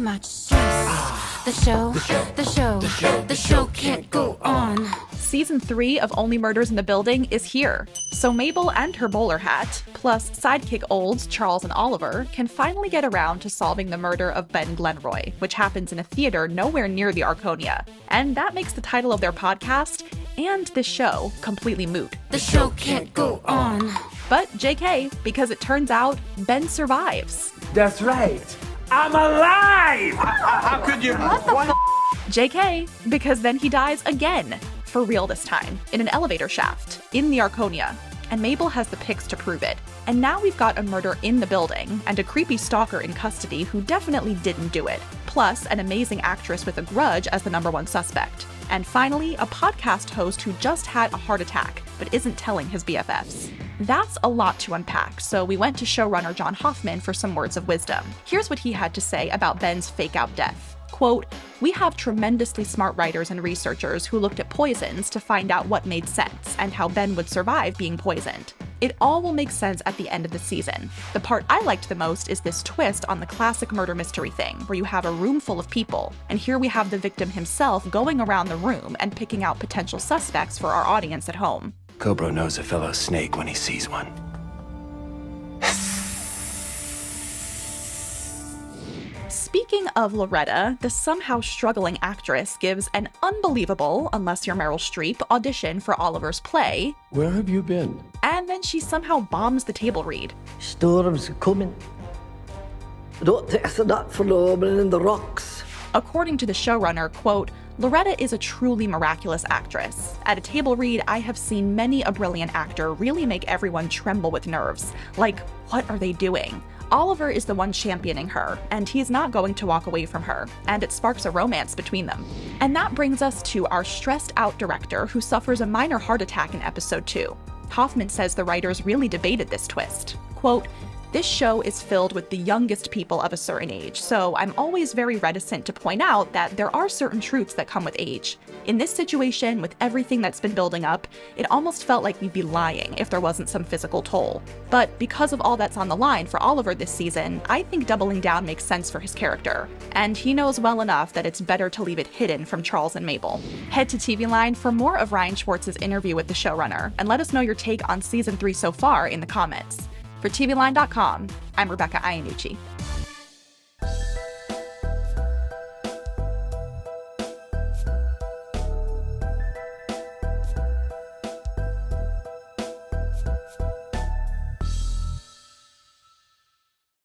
much stress. The show can't go on. Season 3 of Only Murders in the Building is here. So Mabel and her bowler hat, plus sidekick olds Charles and Oliver, can finally get around to solving the murder of Ben Glenroy, which happens in a theater nowhere near the Arconia. And that makes the title of their podcast and this show completely moot. The show can't go on. But JK, because it turns out Ben survives. That's right. I'm alive! How could you? What? JK, because then he dies again. For real this time, in an elevator shaft, in the Arconia. And Mabel has the pics to prove it. And now we've got a murder in the building, and a creepy stalker in custody who definitely didn't do it. Plus, an amazing actress with a grudge as the #1 suspect. And finally, a podcast host who just had a heart attack, but isn't telling his BFFs. That's a lot to unpack, so we went to showrunner John Hoffman for some words of wisdom. Here's what he had to say about Ben's fake-out death. Quote, "We have tremendously smart writers and researchers who looked at poisons to find out what made sense and how Ben would survive being poisoned. It all will make sense at the end of the season. The part I liked the most is this twist on the classic murder mystery thing, where you have a room full of people, and here we have the victim himself going around the room and picking out potential suspects for our audience at home." Cobra knows a fellow snake when he sees one. Speaking of Loretta, the somehow struggling actress gives an unbelievable, unless you're Meryl Streep, audition for Oliver's play. Where have you been? And then she somehow bombs the table read. Storms coming. Don't take that for noble in the rocks. According to the showrunner, quote, "Loretta is a truly miraculous actress. At a table read, I have seen many a brilliant actor really make everyone tremble with nerves. Like, what are they doing? Oliver is the one championing her, and he's not going to walk away from her, and it sparks a romance between them." And that brings us to our stressed-out director who suffers a minor heart attack in episode 2. Hoffman says the writers really debated this twist. Quote, "This show is filled with the youngest people of a certain age, so I'm always very reticent to point out that there are certain truths that come with age. In this situation, with everything that's been building up, it almost felt like we'd be lying if there wasn't some physical toll. But because of all that's on the line for Oliver this season, I think doubling down makes sense for his character. And he knows well enough that it's better to leave it hidden from Charles and Mabel." Head to TVLine for more of Ryan Schwartz's interview with the showrunner, and let us know your take on season 3 so far in the comments. For TVLine.com, I'm Rebecca Iannucci.